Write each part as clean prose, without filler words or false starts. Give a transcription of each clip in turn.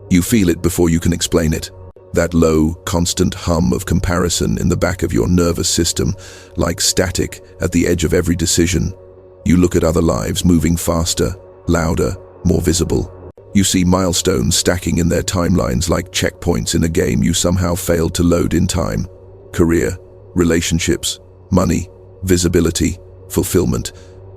You feel it before you can explain it. That low, constant hum of comparison in the back of your nervous system, like static at the edge of every decision. You look at other lives moving faster, louder, more visible. You see milestones stacking in their timelines like checkpoints in a game you somehow failed to load in time. Career, relationships, money, visibility, fulfillment.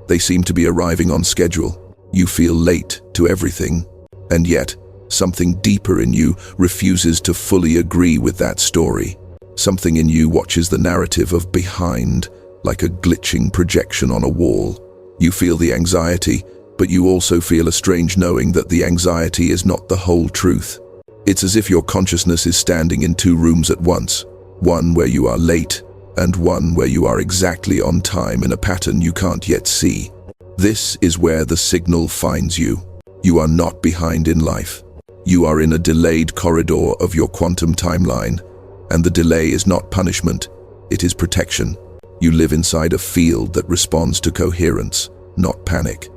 They seem to be arriving on schedule. You feel late to everything. And yet, something deeper in you refuses to fully agree with that story. Something in you watches the narrative of behind, like a glitching projection on a wall. You feel the anxiety, but you also feel a strange knowing that the anxiety is not the whole truth. It's as if your consciousness is standing in two rooms at once, one where you are late, and one where you are exactly on time in a pattern you can't yet see. This is where the signal finds you. You are not behind in life. You are in a delayed corridor of your quantum timeline, and the delay is not punishment, it is protection. You live inside a field that responds to coherence, not panic.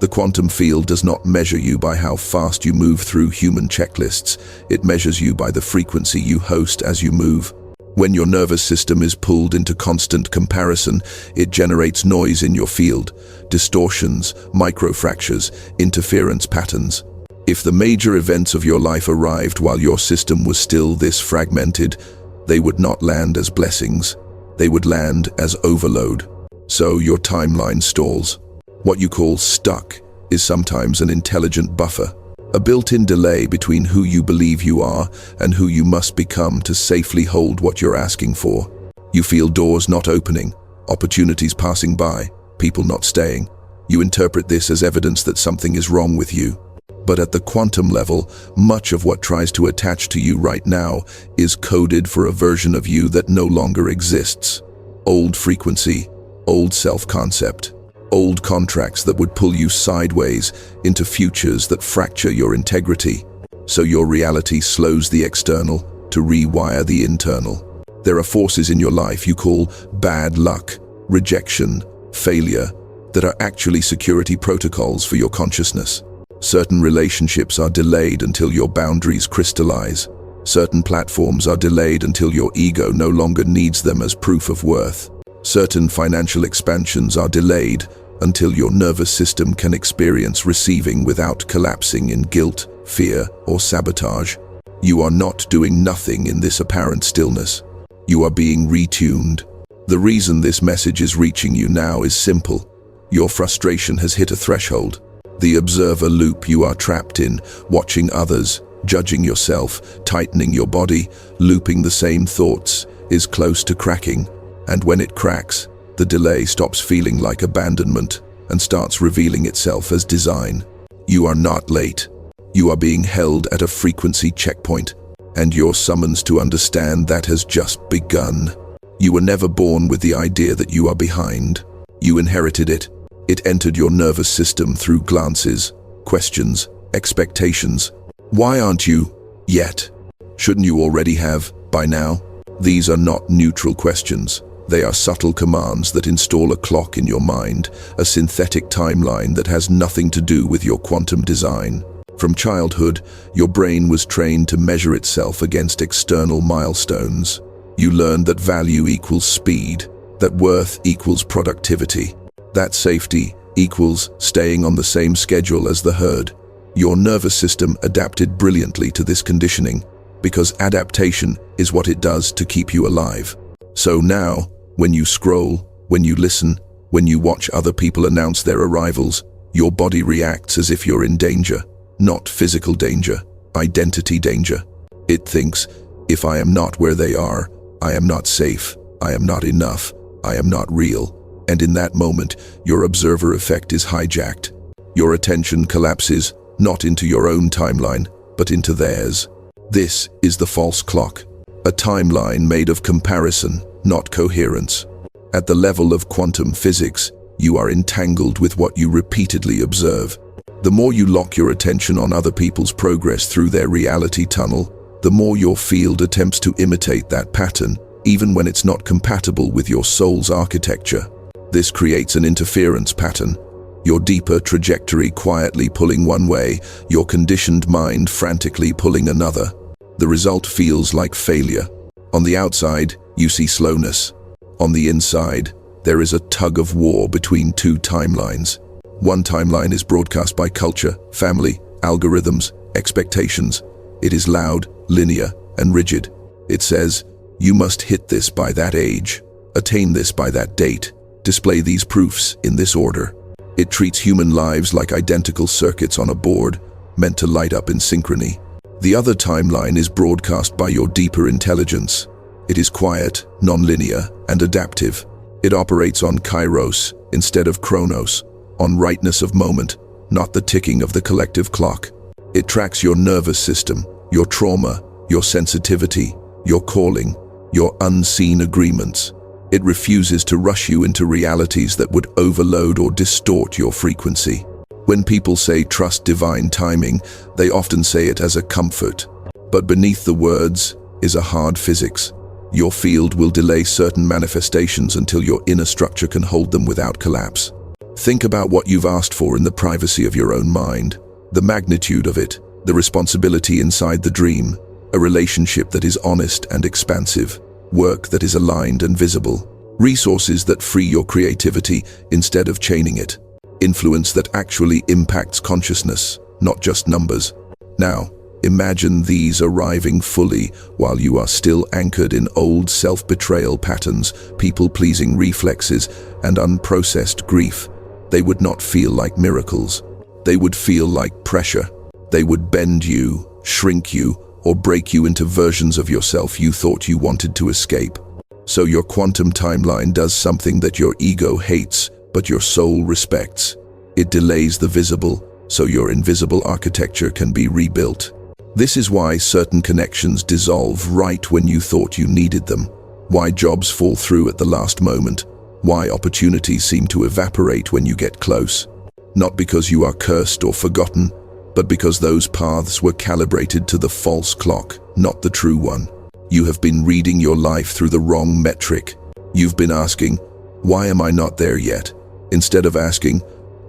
The quantum field does not measure you by how fast you move through human checklists. It measures you by the frequency you host as you move. When your nervous system is pulled into constant comparison, it generates noise in your field, distortions, microfractures, interference patterns. If the major events of your life arrived while your system was still this fragmented, they would not land as blessings. They would land as overload. So your timeline stalls. What you call stuck is sometimes an intelligent buffer, a built-in delay between who you believe you are and who you must become to safely hold what you're asking for. You feel doors not opening, opportunities passing by, people not staying. You interpret this as evidence that something is wrong with you. But at the quantum level, much of what tries to attach to you right now is coded for a version of you that no longer exists. Old frequency, old self-concept, old contracts that would pull you sideways into futures that fracture your integrity. So your reality slows the external to rewire the internal. There are forces in your life you call bad luck, rejection, failure, that are actually security protocols for your consciousness. Certain relationships are delayed until your boundaries crystallize. Certain platforms are delayed until your ego no longer needs them as proof of worth. Certain financial expansions are delayed until your nervous system can experience receiving without collapsing in guilt, fear, or sabotage. You are not doing nothing in this apparent stillness. You are being retuned. The reason this message is reaching you now is simple. Your frustration has hit a threshold. The observer loop you are trapped in, watching others, judging yourself, tightening your body, looping the same thoughts, is close to cracking. And when it cracks, the delay stops feeling like abandonment and starts revealing itself as design. You are not late. You are being held at a frequency checkpoint, and your summons to understand that has just begun. You were never born with the idea that you are behind. You inherited it. It entered your nervous system through glances, questions, expectations. Why aren't you yet? Shouldn't you already have by now? These are not neutral questions. They are subtle commands that install a clock in your mind, a synthetic timeline that has nothing to do with your quantum design. From childhood, your brain was trained to measure itself against external milestones. You learned that value equals speed, that worth equals productivity, that safety equals staying on the same schedule as the herd. Your nervous system adapted brilliantly to this conditioning, because adaptation is what it does to keep you alive. So now, when you scroll, when you listen, when you watch other people announce their arrivals, your body reacts as if you're in danger. Not physical danger, identity danger. It thinks, if I am not where they are, I am not safe, I am not enough, I am not real. And in that moment, your observer effect is hijacked. Your attention collapses, not into your own timeline, but into theirs. This is the false clock, a timeline made of comparison, not coherence. At the level of quantum physics, you are entangled with what you repeatedly observe. The more you lock your attention on other people's progress through their reality tunnel, the more your field attempts to imitate that pattern, even when it's not compatible with your soul's architecture. This creates an interference pattern, Your deeper trajectory quietly pulling one way, your conditioned mind frantically pulling another. The result feels like failure. On the outside, you see slowness. On the inside, there is a tug of war between two timelines. One timeline is broadcast by culture, family, algorithms, expectations. It is loud, linear, and rigid. It says, you must hit this by that age, attain this by that date, display these proofs in this order. It treats human lives like identical circuits on a board, meant to light up in synchrony. The other timeline is broadcast by your deeper intelligence. It is quiet, non-linear, and adaptive. It operates on kairos instead of chronos, on rightness of moment, not the ticking of the collective clock. It tracks your nervous system, your trauma, your sensitivity, your calling, your unseen agreements. It refuses to rush you into realities that would overload or distort your frequency. When people say trust divine timing, they often say it as a comfort. But beneath the words is a hard physics. Your field will delay certain manifestations until your inner structure can hold them without collapse. Think about what you've asked for in the privacy of your own mind. The magnitude of it, the responsibility inside the dream, a relationship that is honest and expansive, work that is aligned and visible, resources that free your creativity instead of chaining it, influence that actually impacts consciousness, not just numbers. Now, imagine these arriving fully while you are still anchored in old self-betrayal patterns, people-pleasing reflexes, and unprocessed grief. They would not feel like miracles. They would feel like pressure. They would bend you, shrink you, or break you into versions of yourself you thought you wanted to escape. So your quantum timeline does something that your ego hates, but your soul respects. It delays the visible, so your invisible architecture can be rebuilt. This is why certain connections dissolve right when you thought you needed them, why jobs fall through at the last moment, why opportunities seem to evaporate when you get close. Not because you are cursed or forgotten, but because those paths were calibrated to the false clock, not the true one. You have been reading your life through the wrong metric. You've been asking, why am I not there yet? Instead of asking,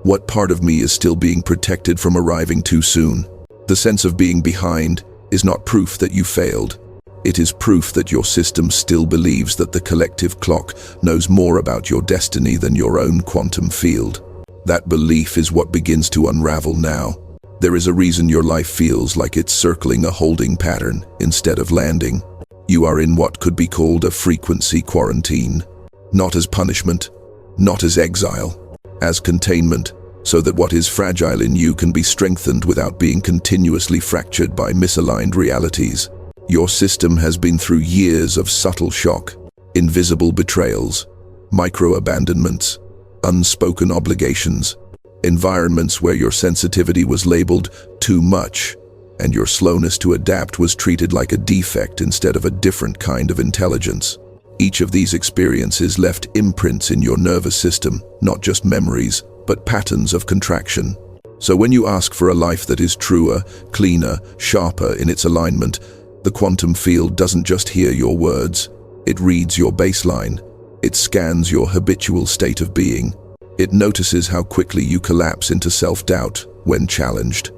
what part of me is still being protected from arriving too soon? The sense of being behind is not proof that you failed. It is proof that your system still believes that the collective clock knows more about your destiny than your own quantum field. That belief is what begins to unravel now. There is a reason your life feels like it's circling a holding pattern instead of landing. You are in what could be called a frequency quarantine. Not as punishment, not as exile, as containment, so that what is fragile in you can be strengthened without being continuously fractured by misaligned realities. Your system has been through years of subtle shock, invisible betrayals, micro-abandonments, unspoken obligations, environments where your sensitivity was labeled too much, and your slowness to adapt was treated like a defect instead of a different kind of intelligence. Each of these experiences left imprints in your nervous system, not just memories, but patterns of contraction. So when you ask for a life that is truer, cleaner, sharper in its alignment, the quantum field doesn't just hear your words. It reads your baseline. It scans your habitual state of being. It notices how quickly you collapse into self-doubt when challenged,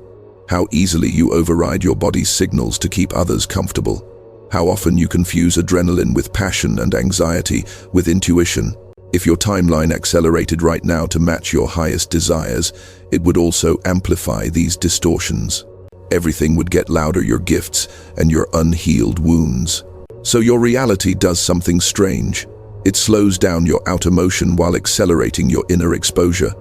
how easily you override your body's signals to keep others comfortable, how often you confuse adrenaline with passion and anxiety with intuition. If your timeline accelerated right now to match your highest desires, it would also amplify these distortions. Everything would get louder, your gifts and your unhealed wounds. So your reality does something strange. It slows down your outer motion while accelerating your inner exposure.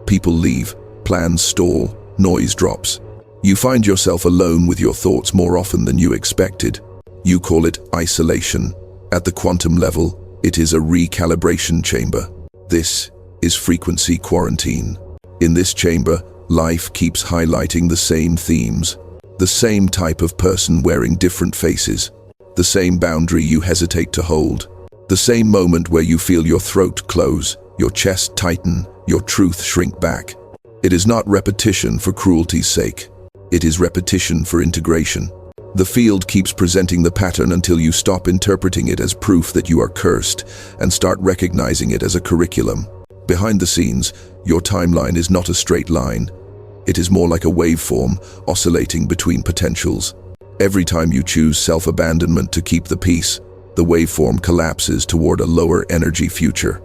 People leave, plans stall, noise drops. You find yourself alone with your thoughts more often than you expected. You call it isolation. At the quantum level, it is a recalibration chamber. This is frequency quarantine. In this chamber, life keeps highlighting the same themes, the same type of person wearing different faces, the same boundary you hesitate to hold, the same moment where you feel your throat close, your chest tighten, your truth shrink back. It is not repetition for cruelty's sake. It is repetition for integration. The field keeps presenting the pattern until you stop interpreting it as proof that you are cursed and start recognizing it as a curriculum. Behind the scenes, your timeline is not a straight line. It is more like a waveform, oscillating between potentials. Every time you choose self-abandonment to keep the peace, the waveform collapses toward a lower energy future.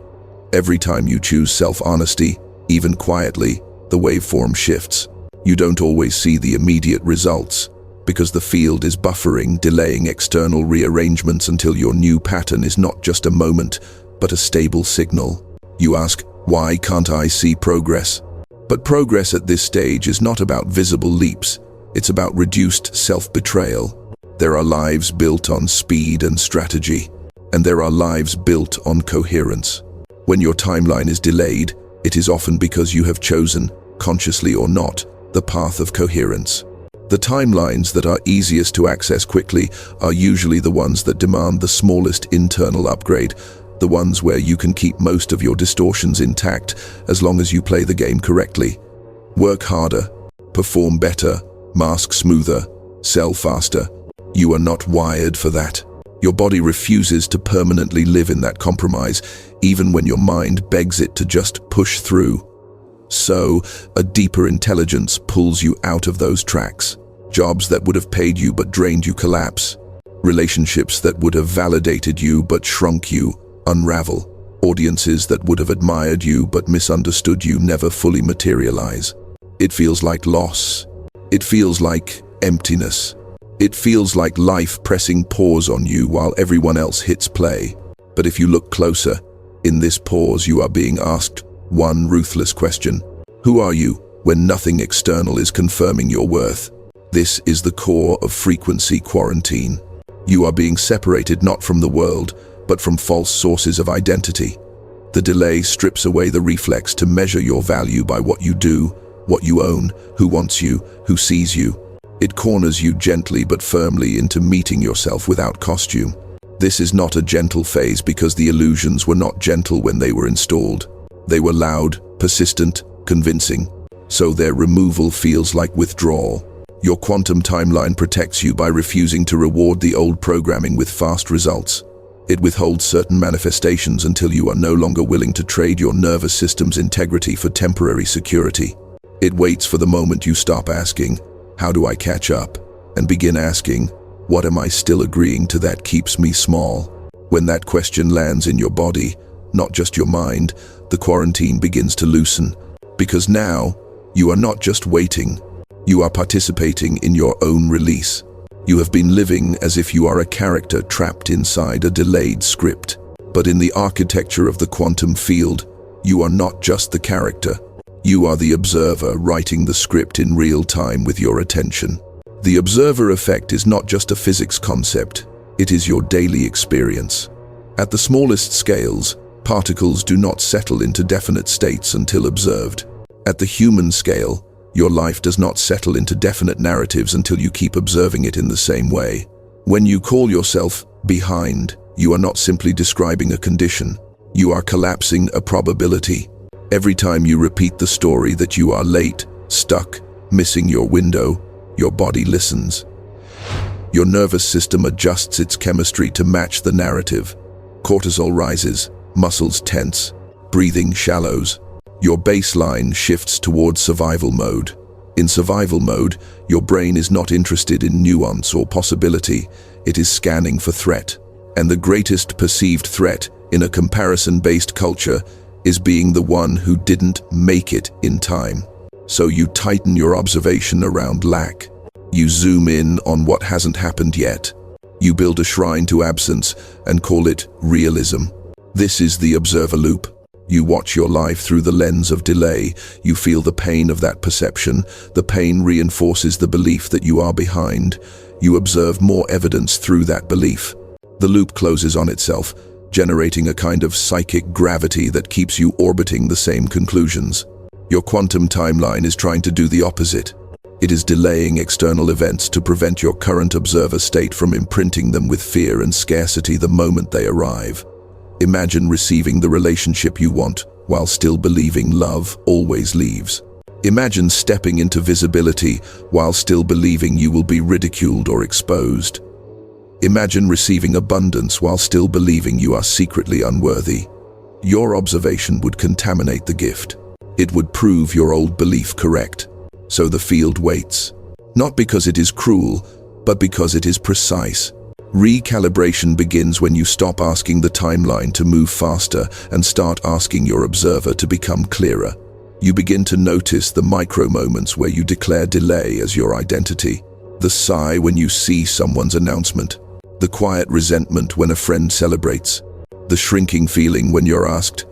Every time you choose self-honesty, even quietly, the waveform shifts. You don't always see the immediate results, because the field is buffering, delaying external rearrangements until your new pattern is not just a moment, but a stable signal. You ask, why can't I see progress? But progress at this stage is not about visible leaps. It's about reduced self-betrayal. There are lives built on speed and strategy, and there are lives built on coherence. When your timeline is delayed, it is often because you have chosen, consciously or not, the path of coherence. The timelines that are easiest to access quickly are usually the ones that demand the smallest internal upgrade, the ones where you can keep most of your distortions intact as long as you play the game correctly. Work harder, perform better, mask smoother, sell faster. You are not wired for that. Your body refuses to permanently live in that compromise, even when your mind begs it to just push through. So, a deeper intelligence pulls you out of those tracks. Jobs that would have paid you but drained you collapse. Relationships that would have validated you but shrunk you unravel. Audiences that would have admired you but misunderstood you never fully materialize. It feels like loss. It feels like emptiness. It feels like life pressing pause on you while everyone else hits play. But if you look closer, in this pause you are being asked one ruthless question. Who are you when nothing external is confirming your worth? This is the core of frequency quarantine. You are being separated not from the world, but from false sources of identity. The delay strips away the reflex to measure your value by what you do, what you own, who wants you, who sees you. It corners you gently but firmly into meeting yourself without costume. This is not a gentle phase because the illusions were not gentle when they were installed. They were loud, persistent, convincing. So their removal feels like withdrawal. Your quantum timeline protects you by refusing to reward the old programming with fast results. It withholds certain manifestations until you are no longer willing to trade your nervous system's integrity for temporary security. It waits for the moment you stop asking, how do I catch up? And begin asking, what am I still agreeing to that keeps me small? When that question lands in your body, not just your mind, the quarantine begins to loosen. Because now, you are not just waiting, you are participating in your own release. You have been living as if you are a character trapped inside a delayed script. But in the architecture of the quantum field, you are not just the character. You are the observer writing the script in real time with your attention. The observer effect is not just a physics concept, it is your daily experience. At the smallest scales, particles do not settle into definite states until observed. At the human scale, your life does not settle into definite narratives until you keep observing it in the same way. When you call yourself behind, you are not simply describing a condition. You are collapsing a probability. Every time you repeat the story that you are late, stuck, missing your window, your body listens. Your nervous system adjusts its chemistry to match the narrative. Cortisol rises, muscles tense, breathing shallows. Your baseline shifts towards survival mode. In survival mode, your brain is not interested in nuance or possibility, it is scanning for threat. And the greatest perceived threat in a comparison-based culture is being the one who didn't make it in time. So you tighten your observation around lack. You zoom in on what hasn't happened yet. You build a shrine to absence and call it realism. This is the observer loop. You watch your life through the lens of delay. You feel the pain of that perception. The pain reinforces the belief that you are behind. You observe more evidence through that belief. The loop closes on itself, generating a kind of psychic gravity that keeps you orbiting the same conclusions. Your quantum timeline is trying to do the opposite. It is delaying external events to prevent your current observer state from imprinting them with fear and scarcity the moment they arrive. Imagine receiving the relationship you want while still believing love always leaves. Imagine stepping into visibility while still believing you will be ridiculed or exposed. Imagine receiving abundance while still believing you are secretly unworthy. your observation would contaminate the gift. It would prove your old belief correct. So the field waits. Not because it is cruel, but because it is precise. Recalibration begins when you stop asking the timeline to move faster and start asking your observer to become clearer. You begin to notice the micro moments where you declare delay as your identity. The sigh when you see someone's announcement. The quiet resentment when a friend celebrates. The shrinking feeling when you're asked,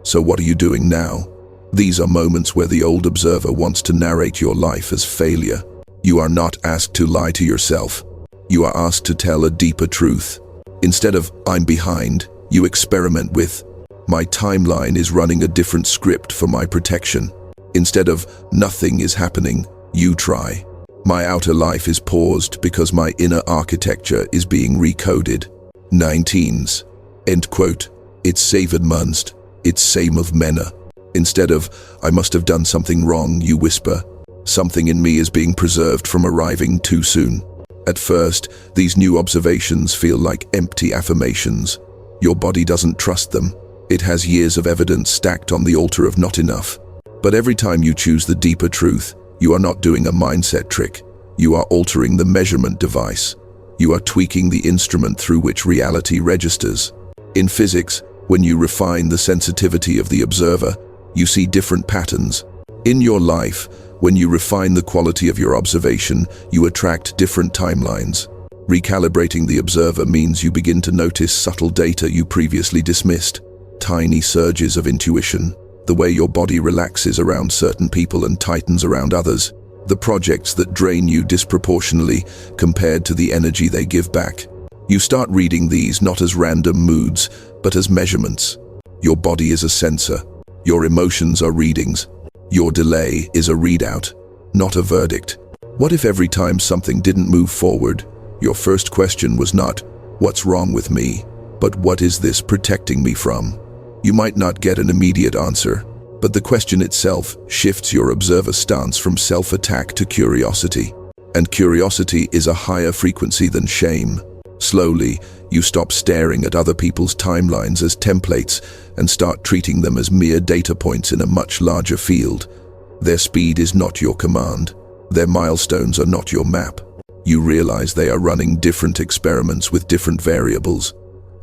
"So what are you doing now?" These are moments where the old observer wants to narrate your life as failure. You are not asked to lie to yourself. You are asked to tell a deeper truth. Instead of, "I'm behind," you experiment with, "My timeline is running a different script for my protection." Instead of, "Nothing is happening," you try, "My outer life is paused because my inner architecture is being recoded." 19s. End quote. It's saved munst. It's same of mena. Instead of, "I must have done something wrong," you whisper, "Something in me is being preserved from arriving too soon." At first, these new observations feel like empty affirmations. Your body doesn't trust them. It has years of evidence stacked on the altar of not enough. But every time you choose the deeper truth, you are not doing a mindset trick. You are altering the measurement device. You are tweaking the instrument through which reality registers. In physics, when you refine the sensitivity of the observer, you see different patterns. In your life, when you refine the quality of your observation, you attract different timelines. Recalibrating the observer means you begin to notice subtle data you previously dismissed. Tiny surges of intuition, the way your body relaxes around certain people and tightens around others. The projects that drain you disproportionately compared to the energy they give back. You start reading these not as random moods, but as measurements. Your body is a sensor. Your emotions are readings. Your delay is a readout, not a verdict. What if every time something didn't move forward, your first question was not, "What's wrong with me?" but "What is this protecting me from?" You might not get an immediate answer, but the question itself shifts your observer stance from self-attack to curiosity. And curiosity is a higher frequency than shame. Slowly, you stop staring at other people's timelines as templates and start treating them as mere data points in a much larger field. Their speed is not your command. Their milestones are not your map. You realize they are running different experiments with different variables,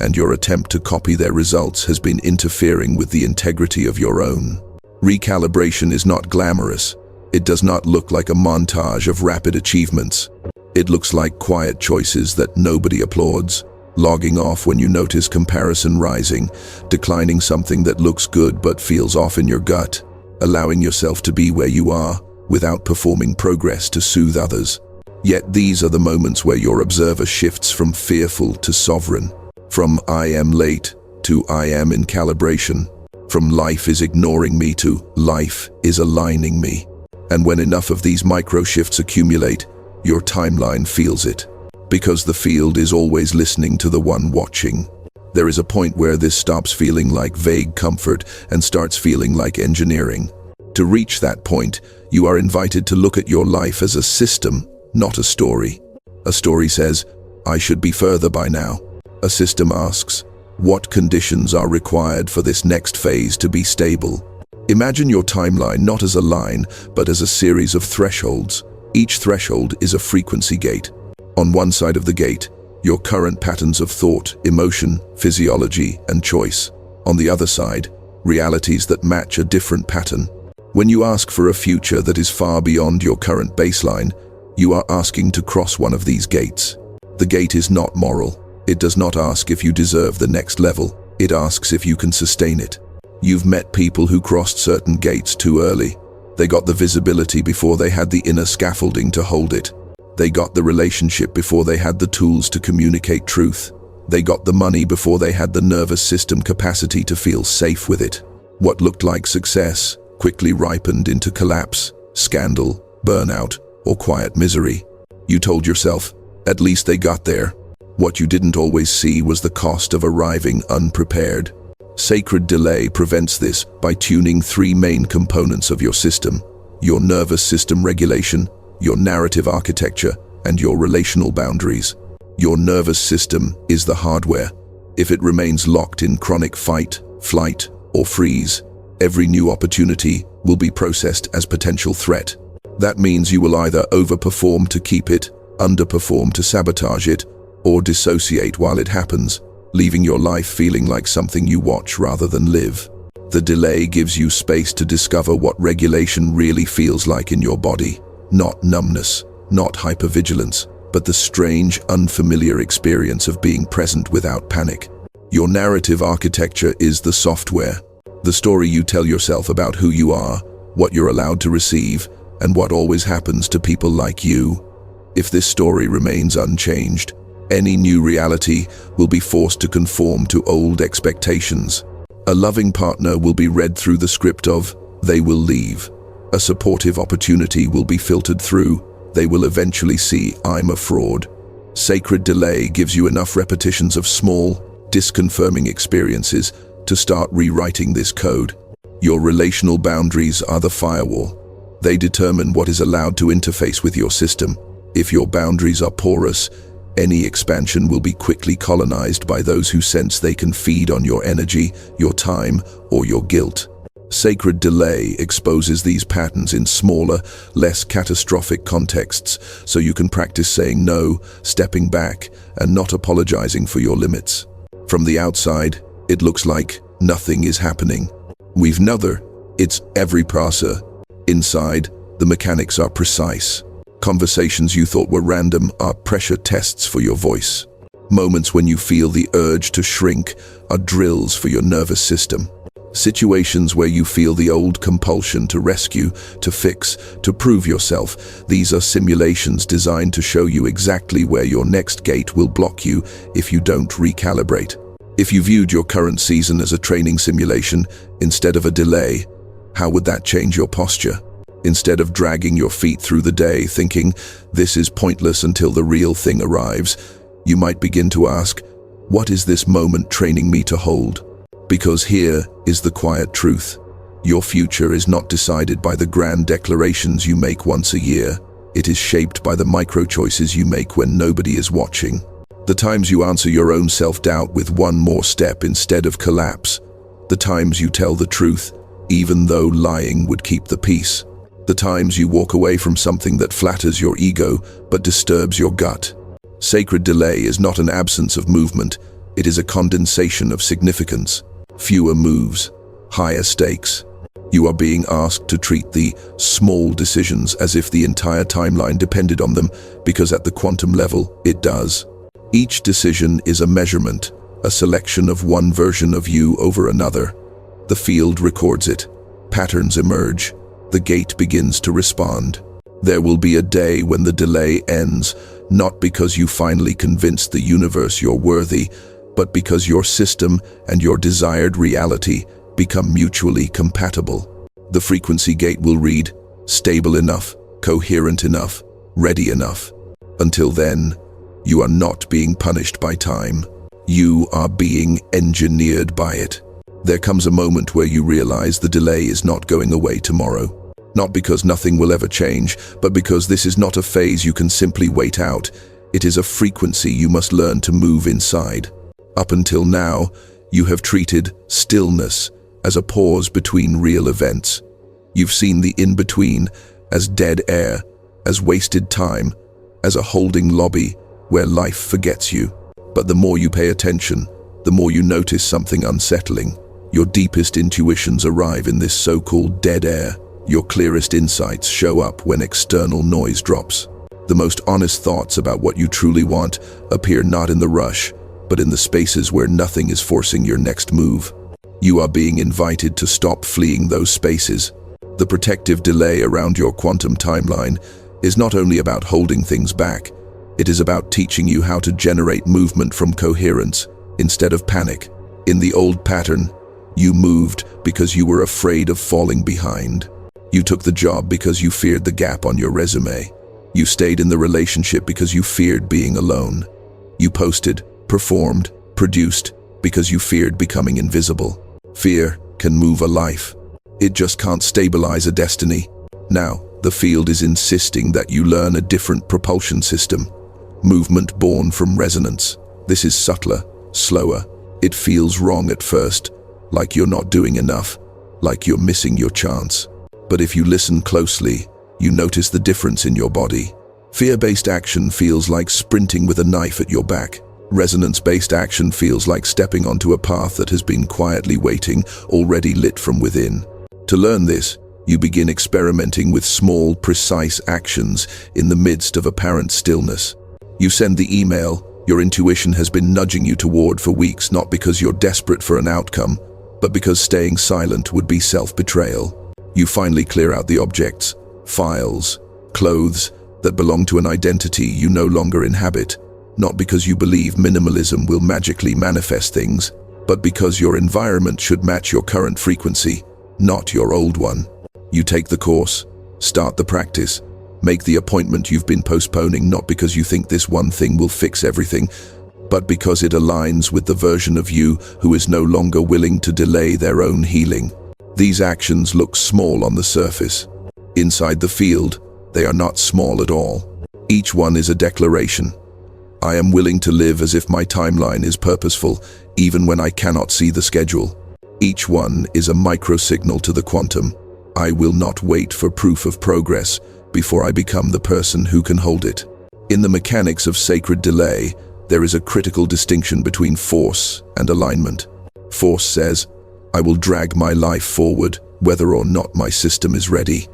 and your attempt to copy their results has been interfering with the integrity of your own. Recalibration is not glamorous. It does not look like a montage of rapid achievements. It looks like quiet choices that nobody applauds. Logging off when you notice comparison rising, declining something that looks good but feels off in your gut, allowing yourself to be where you are without performing progress to soothe others. Yet these are the moments where your observer shifts from fearful to sovereign, from "I am late" to "I am in calibration," from "life is ignoring me" to "life is aligning me." And when enough of these micro shifts accumulate, your timeline feels it. Because the field is always listening to the one watching. There is a point where this stops feeling like vague comfort and starts feeling like engineering. To reach that point, you are invited to look at your life as a system, not a story. A story says, "I should be further by now." A system asks, "What conditions are required for this next phase to be stable?" Imagine your timeline not as a line, but as a series of thresholds. Each threshold is a frequency gate. On one side of the gate, your current patterns of thought, emotion, physiology, and choice. On the other side, realities that match a different pattern. When you ask for a future that is far beyond your current baseline, you are asking to cross one of these gates. The gate is not moral. It does not ask if you deserve the next level. It asks if you can sustain it. You've met people who crossed certain gates too early. They got the visibility before they had the inner scaffolding to hold it. They got the relationship before they had the tools to communicate truth. They got the money before they had the nervous system capacity to feel safe with it. What looked like success quickly ripened into collapse, scandal, burnout, or quiet misery. You told yourself, at least they got there. What you didn't always see was the cost of arriving unprepared. Sacred delay prevents this by tuning three main components of your system: your nervous system regulation, your narrative architecture, and your relational boundaries. Your nervous system is the hardware. If it remains locked in chronic fight, flight, or freeze. Every new opportunity will be processed as potential threat. That means you will either overperform to keep it, underperform to sabotage it, or dissociate while it happens, leaving your life feeling like something you watch rather than live. The delay gives you space to discover what regulation really feels like in your body. Not numbness, not hypervigilance, but the strange, unfamiliar experience of being present without panic. Your narrative architecture is the software, the story you tell yourself about who you are, what you're allowed to receive, and what always happens to people like you. If this story remains unchanged, any new reality will be forced to conform to old expectations. A loving partner will be read through the script of, they will leave. A supportive opportunity will be filtered through, they will eventually see I'm a fraud. Sacred delay gives you enough repetitions of small, disconfirming experiences to start rewriting this code. Your relational boundaries are the firewall. They determine what is allowed to interface with your system. If your boundaries are porous, any expansion will be quickly colonized by those who sense they can feed on your energy, your time, or your guilt. Sacred delay exposes these patterns in smaller, less catastrophic contexts, so you can practice saying no, stepping back, and not apologizing for your limits. From the outside, it looks like nothing is happening. We've another, it's every passer. Inside, the mechanics are precise. Conversations you thought were random are pressure tests for your voice. Moments when you feel the urge to shrink are drills for your nervous system. Situations where you feel the old compulsion to rescue, to fix, to prove yourself, these are simulations designed to show you exactly where your next gate will block you if you don't recalibrate. If you viewed your current season as a training simulation instead of a delay, how would that change your posture? Instead of dragging your feet through the day thinking, this is pointless until the real thing arrives, you might begin to ask, what is this moment training me to hold? Because here is the quiet truth. Your future is not decided by the grand declarations you make once a year. It is shaped by the micro-choices you make when nobody is watching. The times you answer your own self-doubt with one more step instead of collapse. The times you tell the truth, even though lying would keep the peace. The times you walk away from something that flatters your ego but disturbs your gut. Sacred delay is not an absence of movement, it is a condensation of significance. Fewer moves, higher stakes. You are being asked to treat the small decisions as if the entire timeline depended on them, because at the quantum level, it does. Each decision is a measurement, a selection of one version of you over another. The field records it. Patterns emerge. The gate begins to respond. There will be a day when the delay ends, not because you finally convinced the universe you're worthy, but because your system and your desired reality become mutually compatible. The frequency gate will read, stable enough, coherent enough, ready enough. Until then, you are not being punished by time. You are being engineered by it. There comes a moment where you realize the delay is not going away tomorrow. Not because nothing will ever change, but because this is not a phase you can simply wait out. It is a frequency you must learn to move inside. Up until now, you have treated stillness as a pause between real events. You've seen the in-between as dead air, as wasted time, as a holding lobby where life forgets you. But the more you pay attention, the more you notice something unsettling. Your deepest intuitions arrive in this so-called dead air. Your clearest insights show up when external noise drops. The most honest thoughts about what you truly want appear not in the rush, but in the spaces where nothing is forcing your next move. You are being invited to stop fleeing those spaces. The protective delay around your quantum timeline is not only about holding things back, it is about teaching you how to generate movement from coherence instead of panic. In the old pattern, you moved because you were afraid of falling behind. You took the job because you feared the gap on your resume. You stayed in the relationship because you feared being alone. You posted, performed, produced because you feared becoming invisible. Fear can move a life. It just can't stabilize a destiny. Now, the field is insisting that you learn a different propulsion system. Movement born from resonance. This is subtler, slower. It feels wrong at first, like you're not doing enough, like you're missing your chance. But if you listen closely, you notice the difference in your body. Fear-based action feels like sprinting with a knife at your back. Resonance-based action feels like stepping onto a path that has been quietly waiting, already lit from within. To learn this, you begin experimenting with small, precise actions in the midst of apparent stillness. You send the email your intuition has been nudging you toward for weeks, not because you're desperate for an outcome, but because staying silent would be self-betrayal. You finally clear out the objects, files, clothes that belong to an identity you no longer inhabit, not because you believe minimalism will magically manifest things, but because your environment should match your current frequency, not your old one. You take the course, start the practice, make the appointment you've been postponing, not because you think this one thing will fix everything, but because it aligns with the version of you who is no longer willing to delay their own healing. These actions look small on the surface. Inside the field, they are not small at all. Each one is a declaration. I am willing to live as if my timeline is purposeful, even when I cannot see the schedule. Each one is a micro-signal to the quantum. I will not wait for proof of progress before I become the person who can hold it. In the mechanics of sacred delay, there is a critical distinction between force and alignment. Force says, I will drag my life forward, whether or not my system is ready.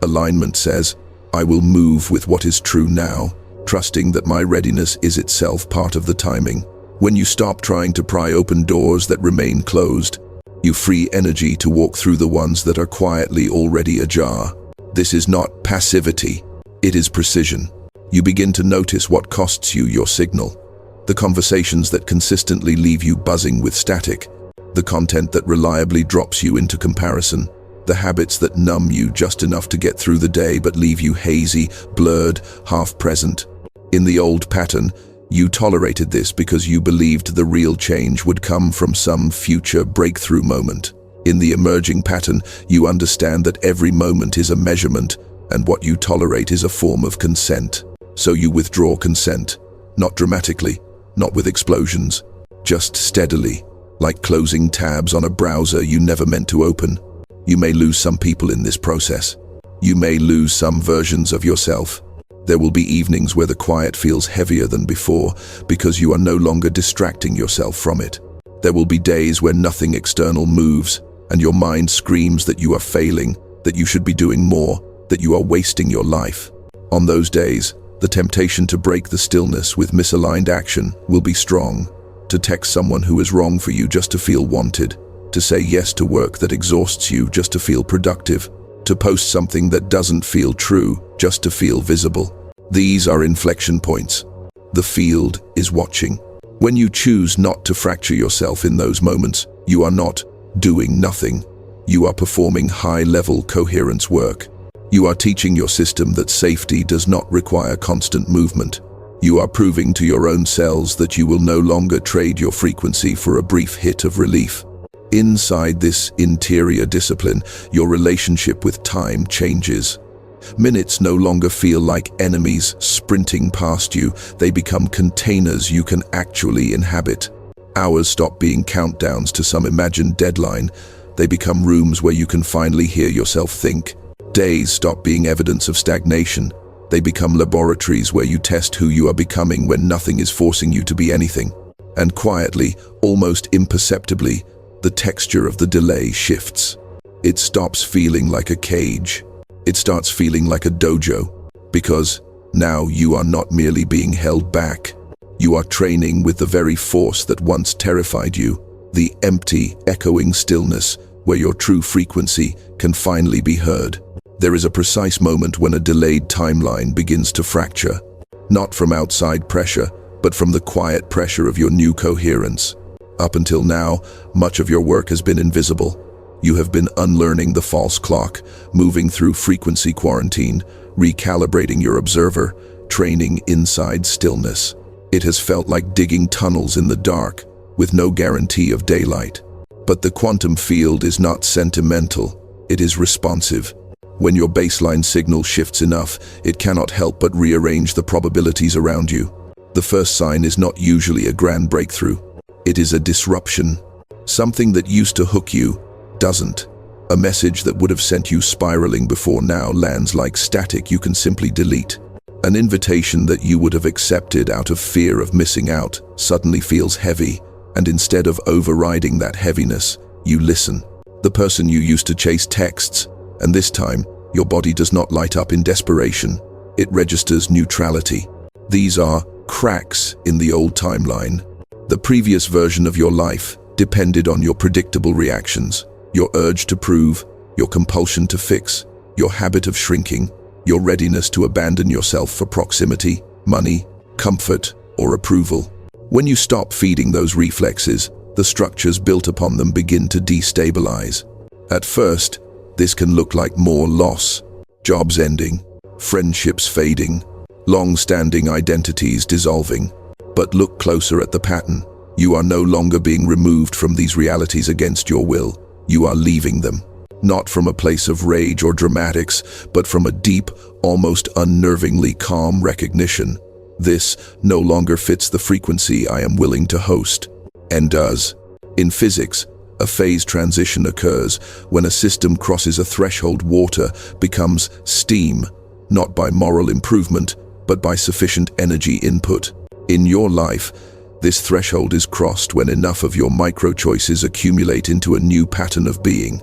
Alignment says, I will move with what is true now, trusting that my readiness is itself part of the timing. When you stop trying to pry open doors that remain closed, you free energy to walk through the ones that are quietly already ajar. This is not passivity, it is precision. You begin to notice what costs you your signal. The conversations that consistently leave you buzzing with static. The content that reliably drops you into comparison. The habits that numb you just enough to get through the day but leave you hazy, blurred, half-present. In the old pattern, you tolerated this because you believed the real change would come from some future breakthrough moment. In the emerging pattern, you understand that every moment is a measurement, and what you tolerate is a form of consent. So you withdraw consent, not dramatically, not with explosions, just steadily, like closing tabs on a browser you never meant to open. You may lose some people in this process. You may lose some versions of yourself. There will be evenings where the quiet feels heavier than before because you are no longer distracting yourself from it. There will be days where nothing external moves and your mind screams that you are failing, that you should be doing more, that you are wasting your life. On those days, the temptation to break the stillness with misaligned action will be strong. To text someone who is wrong for you just to feel wanted, to say yes to work that exhausts you just to feel productive, to post something that doesn't feel true just to feel visible. These are inflection points. The field is watching. When you choose not to fracture yourself in those moments, you are not doing nothing. You are performing high-level coherence work. You are teaching your system that safety does not require constant movement. You are proving to your own cells that you will no longer trade your frequency for a brief hit of relief. Inside this interior discipline, your relationship with time changes. Minutes no longer feel like enemies sprinting past you. They become containers you can actually inhabit. Hours stop being countdowns to some imagined deadline. They become rooms where you can finally hear yourself think. Days stop being evidence of stagnation. They become laboratories where you test who you are becoming when nothing is forcing you to be anything. And quietly, almost imperceptibly, the texture of the delay shifts. It stops feeling like a cage. It starts feeling like a dojo, because now you are not merely being held back. You are training with the very force that once terrified you, the empty, echoing stillness where your true frequency can finally be heard. There is a precise moment when a delayed timeline begins to fracture, not from outside pressure, but from the quiet pressure of your new coherence. Up until now, much of your work has been invisible. You have been unlearning the false clock, moving through frequency quarantine, recalibrating your observer, training inside stillness. It has felt like digging tunnels in the dark, with no guarantee of daylight. But the quantum field is not sentimental, it is responsive. When your baseline signal shifts enough, it cannot help but rearrange the probabilities around you. The first sign is not usually a grand breakthrough. It is a disruption. Something that used to hook you doesn't. A message that would have sent you spiraling before now lands like static you can simply delete. An invitation that you would have accepted out of fear of missing out suddenly feels heavy, and instead of overriding that heaviness, you listen. The person you used to chase texts, and this time, your body does not light up in desperation. It registers neutrality. These are cracks in the old timeline. The previous version of your life depended on your predictable reactions, your urge to prove, your compulsion to fix, your habit of shrinking, your readiness to abandon yourself for proximity, money, comfort, or approval. When you stop feeding those reflexes, the structures built upon them begin to destabilize. At first, this can look like more loss, jobs ending, friendships fading, long-standing identities dissolving. But look closer at the pattern. You are no longer being removed from these realities against your will. You are leaving them. Not from a place of rage or dramatics, but from a deep, almost unnervingly calm recognition. This no longer fits the frequency I am willing to host, and does. In physics, a phase transition occurs when a system crosses a threshold. Water becomes steam, not by moral improvement, but by sufficient energy input. In your life, this threshold is crossed when enough of your micro-choices accumulate into a new pattern of being.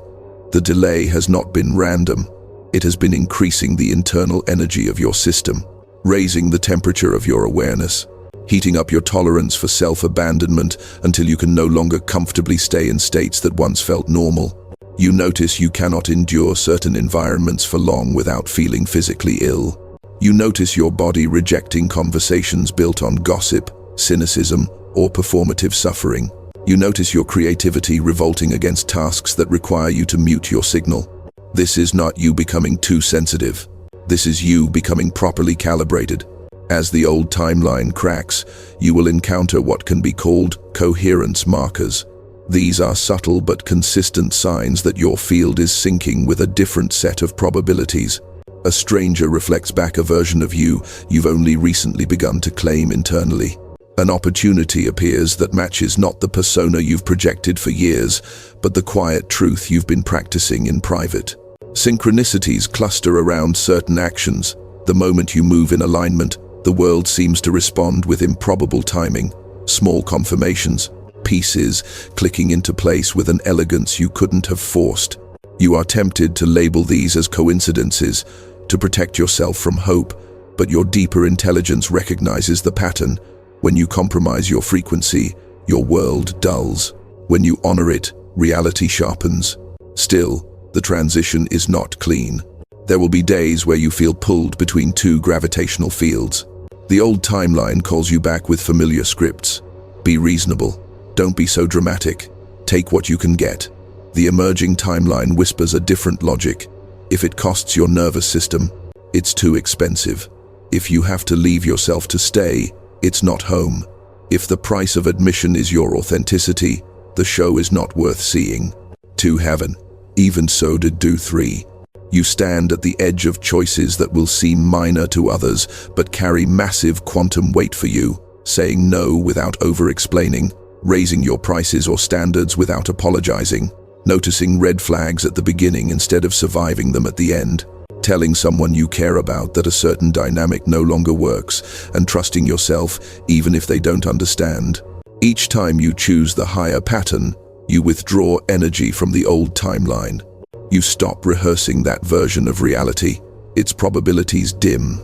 The delay has not been random. It has been increasing the internal energy of your system, raising the temperature of your awareness, heating up your tolerance for self-abandonment until you can no longer comfortably stay in states that once felt normal. You notice you cannot endure certain environments for long without feeling physically ill. You notice your body rejecting conversations built on gossip, cynicism, or performative suffering. You notice your creativity revolting against tasks that require you to mute your signal. This is not you becoming too sensitive. This is you becoming properly calibrated. As the old timeline cracks, you will encounter what can be called coherence markers. These are subtle but consistent signs that your field is syncing with a different set of probabilities. A stranger reflects back a version of you you've only recently begun to claim internally. An opportunity appears that matches not the persona you've projected for years, but the quiet truth you've been practicing in private. Synchronicities cluster around certain actions. The moment you move in alignment, the world seems to respond with improbable timing. Small confirmations, pieces clicking into place with an elegance you couldn't have forced. You are tempted to label these as coincidences, to protect yourself from hope, but your deeper intelligence recognizes the pattern. When you compromise your frequency, your world dulls. When you honor it, reality sharpens. Still, the transition is not clean. There will be days where you feel pulled between two gravitational fields. The old timeline calls you back with familiar scripts. Be reasonable. Don't be so dramatic. Take what you can get. The emerging timeline whispers a different logic. If it costs your nervous system, it's too expensive. If you have to leave yourself to stay, it's not home. If the price of admission is your authenticity, the show is not worth seeing. To heaven. Even so did Do 3. You stand at the edge of choices that will seem minor to others, but carry massive quantum weight for you, saying no without over-explaining, raising your prices or standards without apologizing, noticing red flags at the beginning instead of surviving them at the end, telling someone you care about that a certain dynamic no longer works, and trusting yourself even if they don't understand. Each time you choose the higher pattern, you withdraw energy from the old timeline. You stop rehearsing that version of reality. Its probabilities dim.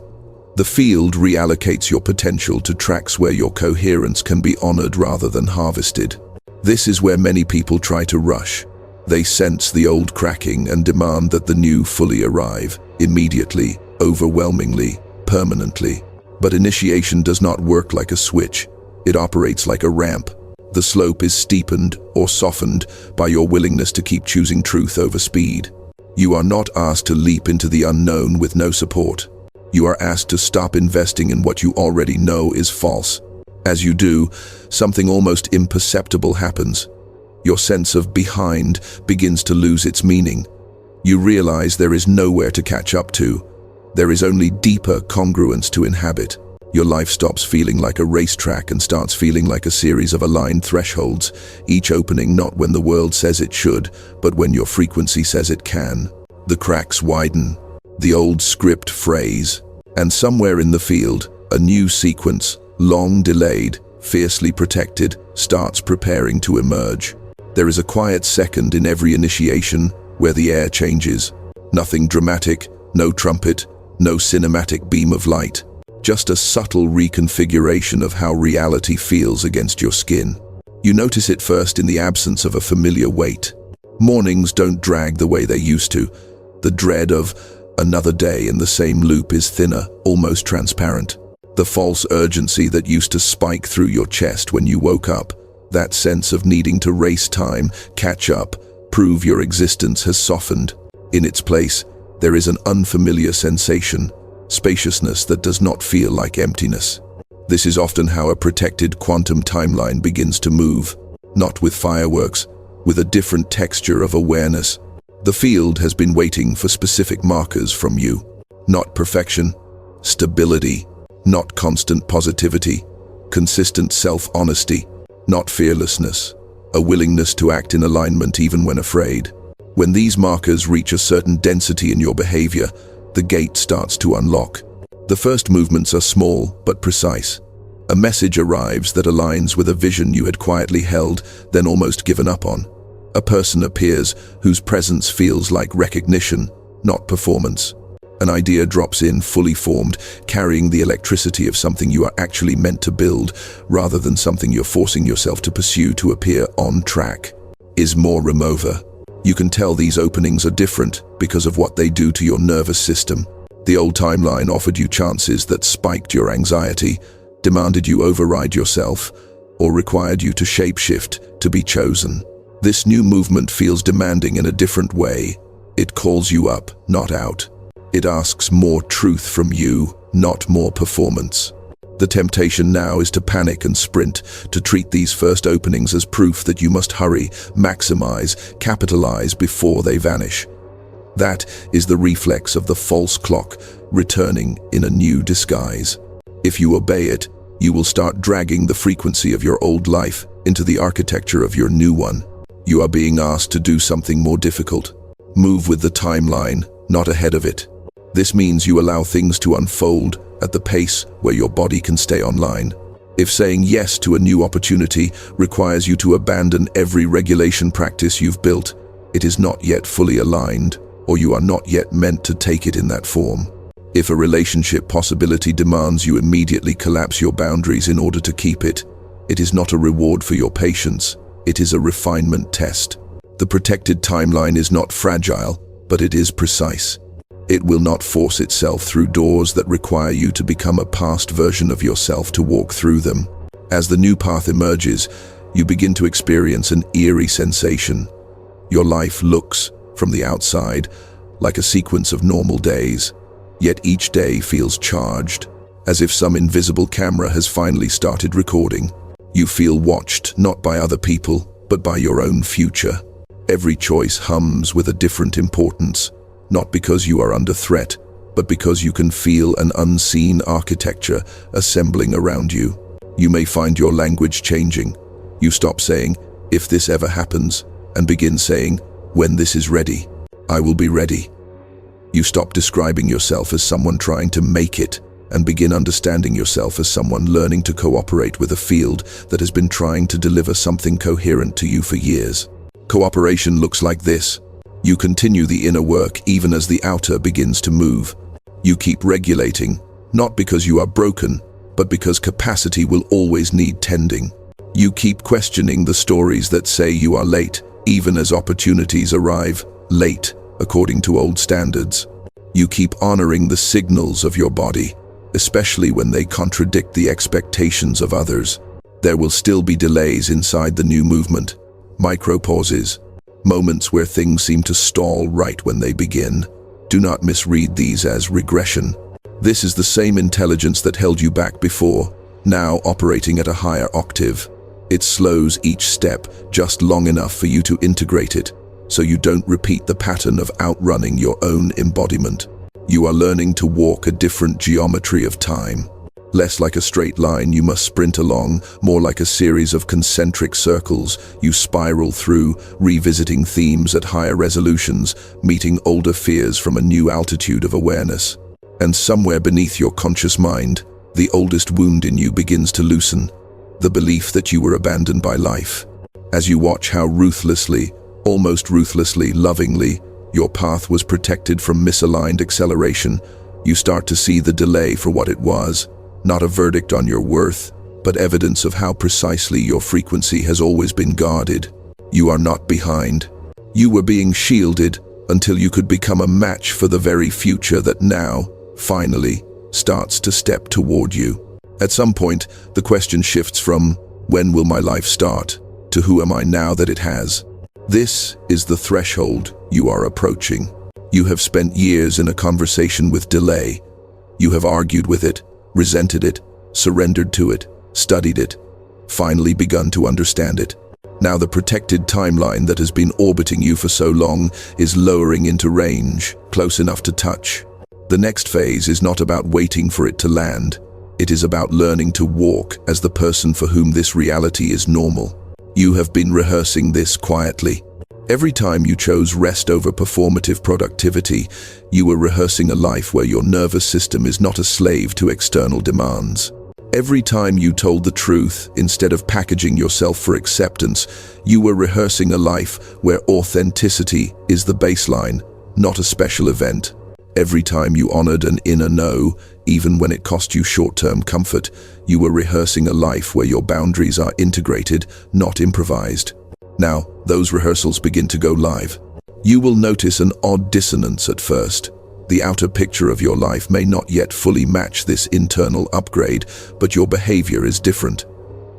The field reallocates your potential to tracks where your coherence can be honored rather than harvested. This is where many people try to rush. They sense the old cracking and demand that the new fully arrive, immediately, overwhelmingly, permanently. But initiation does not work like a switch. It operates like a ramp. The slope is steepened or softened by your willingness to keep choosing truth over speed. You are not asked to leap into the unknown with no support. You are asked to stop investing in what you already know is false. As you do, something almost imperceptible happens. Your sense of behind begins to lose its meaning. You realize there is nowhere to catch up to. There is only deeper congruence to inhabit. Your life stops feeling like a racetrack and starts feeling like a series of aligned thresholds, each opening not when the world says it should, but when your frequency says it can. The cracks widen, the old script phrase, and somewhere in the field, a new sequence, long delayed, fiercely protected, starts preparing to emerge. There is a quiet second in every initiation where the air changes. Nothing dramatic, no trumpet, no cinematic beam of light. Just a subtle reconfiguration of how reality feels against your skin. You notice it first in the absence of a familiar weight. Mornings don't drag the way they used to. The dread of another day in the same loop is thinner, almost transparent. The false urgency that used to spike through your chest when you woke up, that sense of needing to race time, catch up, prove your existence has softened. In its place, there is an unfamiliar sensation, spaciousness that does not feel like emptiness. This is often how a protected quantum timeline begins to move, not with fireworks, with a different texture of awareness. The field has been waiting for specific markers from you. Not perfection, stability, not constant positivity, consistent self-honesty, not fearlessness, a willingness to act in alignment even when afraid. When these markers reach a certain density in your behavior, the gate starts to unlock. The first movements are small but precise. A message arrives that aligns with a vision you had quietly held, then almost given up on. A person appears whose presence feels like recognition, not performance. An idea drops in fully formed, carrying the electricity of something you are actually meant to build, rather than something you're forcing yourself to pursue to appear on track. Is more remover. You can tell these openings are different because of what they do to your nervous system. The old timeline offered you chances that spiked your anxiety, demanded you override yourself, or required you to shapeshift to be chosen. This new movement feels demanding in a different way. It calls you up, not out. It asks more truth from you, not more performance. The temptation now is to panic and sprint, to treat these first openings as proof that you must hurry, maximize, capitalize before they vanish. That is the reflex of the false clock, returning in a new disguise. If you obey it, you will start dragging the frequency of your old life into the architecture of your new one. You are being asked to do something more difficult. Move with the timeline, not ahead of it. This means you allow things to unfold at the pace where your body can stay online. If saying yes to a new opportunity requires you to abandon every regulation practice you've built, it is not yet fully aligned, or you are not yet meant to take it in that form. If a relationship possibility demands you immediately collapse your boundaries in order to keep it, it is not a reward for your patience, it is a refinement test. The protected timeline is not fragile, but it is precise. It will not force itself through doors that require you to become a past version of yourself to walk through them. As the new path emerges, you begin to experience an eerie sensation. Your life looks, from the outside, like a sequence of normal days, yet each day feels charged, as if some invisible camera has finally started recording. You feel watched, not by other people, but by your own future. Every choice hums with a different importance, not because you are under threat, but because you can feel an unseen architecture assembling around you. You may find your language changing. You stop saying, "If this ever happens," and begin saying, "When this is ready, I will be ready." You stop describing yourself as someone trying to make it, and begin understanding yourself as someone learning to cooperate with a field that has been trying to deliver something coherent to you for years. Cooperation looks like this. You continue the inner work even as the outer begins to move. You keep regulating, not because you are broken, but because capacity will always need tending. You keep questioning the stories that say you are late, even as opportunities arrive late, according to old standards. You keep honoring the signals of your body, especially when they contradict the expectations of others. There will still be delays inside the new movement, micro-pauses, moments where things seem to stall right when they begin. Do not misread these as regression. This is the same intelligence that held you back before, now operating at a higher octave. It slows each step just long enough for you to integrate it, so you don't repeat the pattern of outrunning your own embodiment. You are learning to walk a different geometry of time. Less like a straight line you must sprint along, more like a series of concentric circles you spiral through, revisiting themes at higher resolutions, meeting older fears from a new altitude of awareness. And somewhere beneath your conscious mind, the oldest wound in you begins to loosen, the belief that you were abandoned by life. As you watch how ruthlessly, almost ruthlessly, lovingly, your path was protected from misaligned acceleration, you start to see the delay for what it was, not a verdict on your worth, but evidence of how precisely your frequency has always been guarded. You are not behind. You were being shielded until you could become a match for the very future that now, finally, starts to step toward you. At some point, the question shifts from, when will my life start, to who am I now that it has? This is the threshold you are approaching. You have spent years in a conversation with delay. You have argued with it, resented it, surrendered to it, studied it, finally begun to understand it. Now the protected timeline that has been orbiting you for so long is lowering into range, close enough to touch. The next phase is not about waiting for it to land. It is about learning to walk as the person for whom this reality is normal. You have been rehearsing this quietly. Every time you chose rest over performative productivity, you were rehearsing a life where your nervous system is not a slave to external demands. Every time you told the truth instead of packaging yourself for acceptance, you were rehearsing a life where authenticity is the baseline, not a special event. Every time you honored an inner no, even when it cost you short-term comfort, you were rehearsing a life where your boundaries are integrated, not improvised. Now, those rehearsals begin to go live. You will notice an odd dissonance at first. The outer picture of your life may not yet fully match this internal upgrade, but your behavior is different.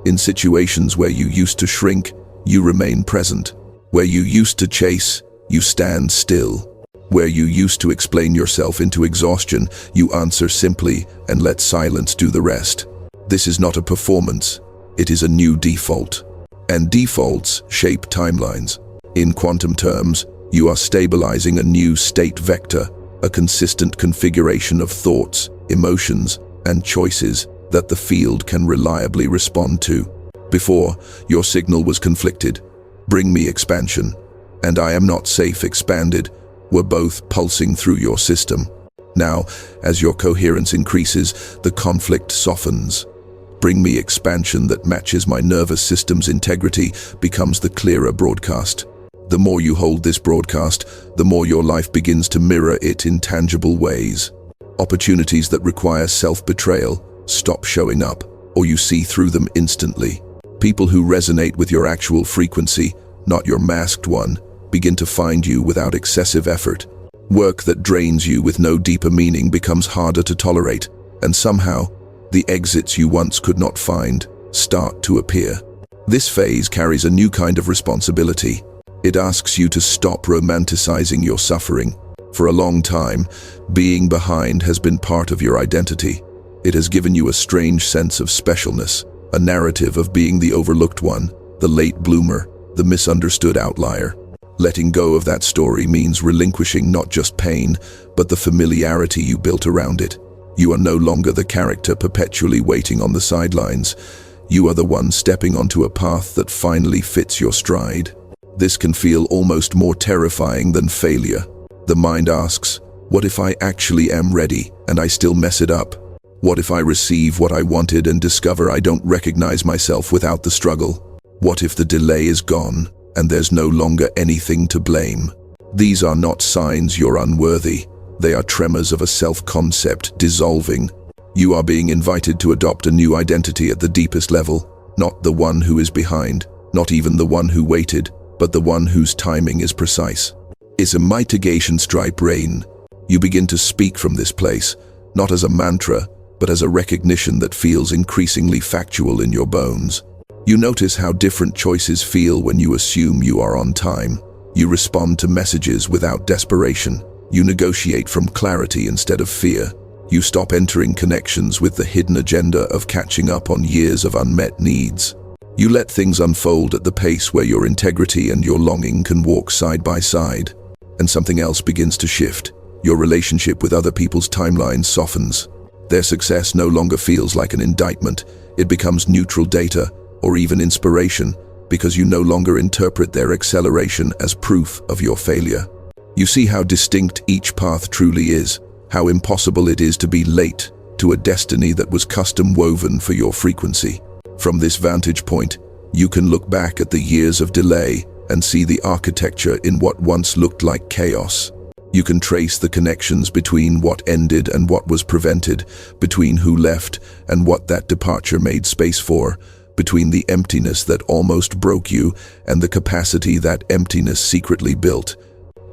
In situations where you used to shrink, you remain present. Where you used to chase, you stand still. Where you used to explain yourself into exhaustion, you answer simply and let silence do the rest. This is not a performance, it is a new default. And defaults shape timelines. In quantum terms, you are stabilizing a new state vector, a consistent configuration of thoughts, emotions, and choices that the field can reliably respond to. Before, your signal was conflicted. Bring me expansion, and I am not safe expanded, were both pulsing through your system. Now, as your coherence increases, the conflict softens. Bring me expansion that matches my nervous system's integrity becomes the clearer broadcast. The more you hold this broadcast, the more your life begins to mirror it in tangible ways. Opportunities that require self-betrayal stop showing up, or you see through them instantly. People who resonate with your actual frequency, not your masked one, begin to find you without excessive effort. Work that drains you with no deeper meaning becomes harder to tolerate, and somehow, the exits you once could not find start to appear. This phase carries a new kind of responsibility. It asks you to stop romanticizing your suffering. For a long time, being behind has been part of your identity. It has given you a strange sense of specialness, a narrative of being the overlooked one, the late bloomer, the misunderstood outlier. Letting go of that story means relinquishing not just pain, but the familiarity you built around it. You are no longer the character perpetually waiting on the sidelines. You are the one stepping onto a path that finally fits your stride. This can feel almost more terrifying than failure. The mind asks, what if I actually am ready and I still mess it up? What if I receive what I wanted and discover I don't recognize myself without the struggle? What if the delay is gone and there's no longer anything to blame? These are not signs you're unworthy. They are tremors of a self-concept dissolving. You are being invited to adopt a new identity at the deepest level, not the one who is behind, not even the one who waited, but the one whose timing is precise. Is a mitigation stripe rain? You begin to speak from this place, not as a mantra, but as a recognition that feels increasingly factual in your bones. You notice how different choices feel when you assume you are on time. You respond to messages without desperation. You negotiate from clarity instead of fear. You stop entering connections with the hidden agenda of catching up on years of unmet needs. You let things unfold at the pace where your integrity and your longing can walk side by side. And something else begins to shift. Your relationship with other people's timelines softens. Their success no longer feels like an indictment. It becomes neutral data, or even inspiration, because you no longer interpret their acceleration as proof of your failure. You see how distinct each path truly is, how impossible it is to be late to a destiny that was custom woven for your frequency. From this vantage point, you can look back at the years of delay and see the architecture in what once looked like chaos. You can trace the connections between what ended and what was prevented, between who left and what that departure made space for, between the emptiness that almost broke you and the capacity that emptiness secretly built.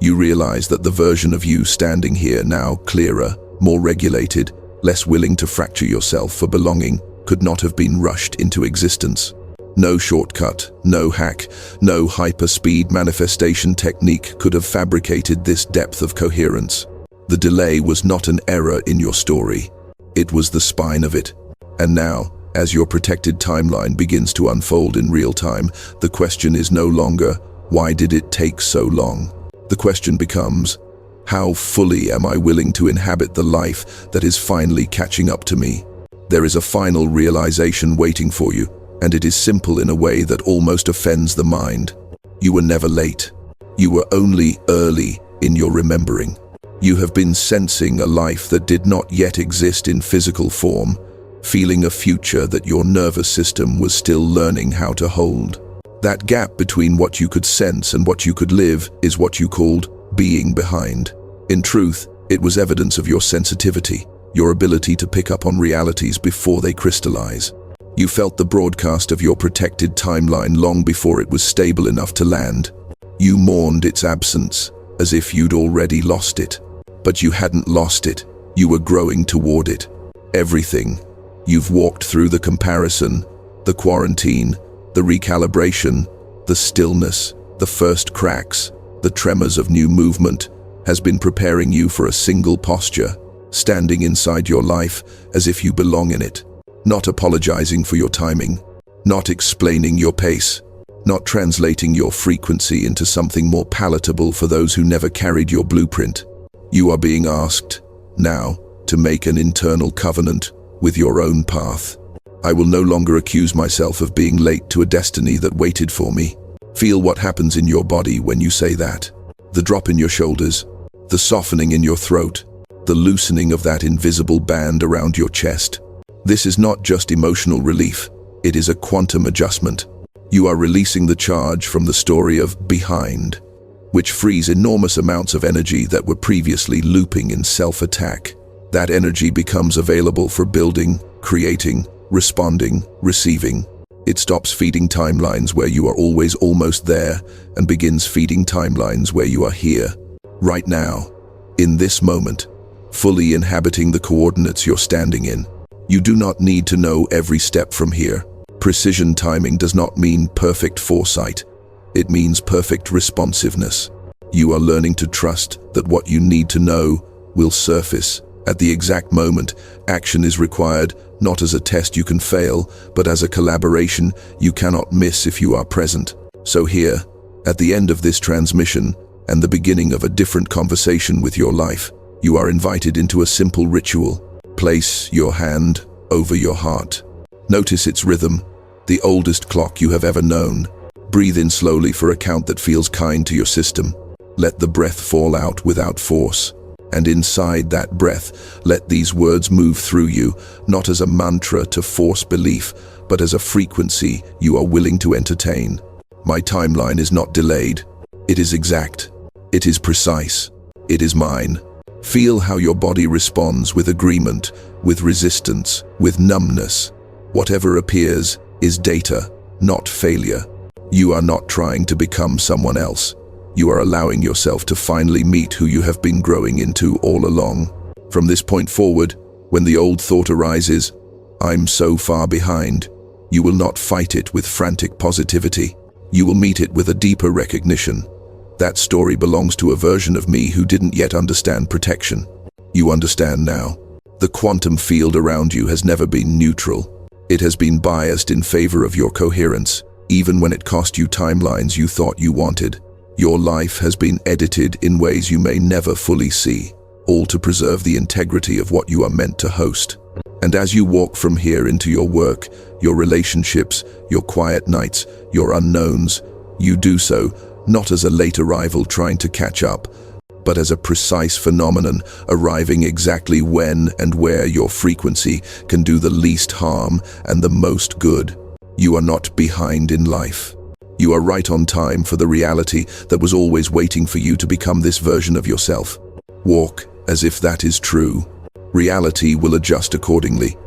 You realize that the version of you standing here now, clearer, more regulated, less willing to fracture yourself for belonging, could not have been rushed into existence. No shortcut, no hack, no hyper-speed manifestation technique could have fabricated this depth of coherence. The delay was not an error in your story. It was the spine of it. And now, as your protected timeline begins to unfold in real time, the question is no longer, why did it take so long? The question becomes, how fully am I willing to inhabit the life that is finally catching up to me? There is a final realization waiting for you, and it is simple in a way that almost offends the mind. You were never late. You were only early in your remembering. You have been sensing a life that did not yet exist in physical form, feeling a future that your nervous system was still learning how to hold. That gap between what you could sense and what you could live is what you called being behind. In truth, it was evidence of your sensitivity, your ability to pick up on realities before they crystallize. You felt the broadcast of your protected timeline long before it was stable enough to land. You mourned its absence, as if you'd already lost it. But you hadn't lost it. You were growing toward it. Everything. You've walked through the comparison, the quarantine, the recalibration, the stillness, the first cracks, the tremors of new movement, has been preparing you for a single posture, standing inside your life as if you belong in it. Not apologizing for your timing, not explaining your pace, not translating your frequency into something more palatable for those who never carried your blueprint. You are being asked, now, to make an internal covenant with your own path. I will no longer accuse myself of being late to a destiny that waited for me. Feel what happens in your body when you say that. The drop in your shoulders, the softening in your throat, the loosening of that invisible band around your chest. This is not just emotional relief, it is a quantum adjustment. You are releasing the charge from the story of behind, which frees enormous amounts of energy that were previously looping in self-attack. That energy becomes available for building, creating, responding, receiving. It stops feeding timelines where you are always almost there and begins feeding timelines where you are here, right now, in this moment, fully inhabiting the coordinates you're standing in. You do not need to know every step from here. Precision timing does not mean perfect foresight. It means perfect responsiveness. You are learning to trust that what you need to know will surface at the exact moment. Action is required, not as a test you can fail, but as a collaboration you cannot miss if you are present. So here, at the end of this transmission and the beginning of a different conversation with your life, you are invited into a simple ritual. Place your hand over your heart. Notice its rhythm, the oldest clock you have ever known. Breathe in slowly for a count that feels kind to your system. Let the breath fall out without force. And inside that breath, let these words move through you, not as a mantra to force belief, but as a frequency you are willing to entertain. My timeline is not delayed. It is exact. It is precise. It is mine. Feel how your body responds with agreement, with resistance, with numbness. Whatever appears is data, not failure. You are not trying to become someone else. You are allowing yourself to finally meet who you have been growing into all along. From this point forward, when the old thought arises, I'm so far behind, you will not fight it with frantic positivity. You will meet it with a deeper recognition. That story belongs to a version of me who didn't yet understand protection. You understand now. The quantum field around you has never been neutral. It has been biased in favor of your coherence, even when it cost you timelines you thought you wanted. Your life has been edited in ways you may never fully see, all to preserve the integrity of what you are meant to host. And as you walk from here into your work, your relationships, your quiet nights, your unknowns, you do so not as a late arrival trying to catch up, but as a precise phenomenon arriving exactly when and where your frequency can do the least harm and the most good. You are not behind in life. You are right on time for the reality that was always waiting for you to become this version of yourself. Walk as if that is true. Reality will adjust accordingly.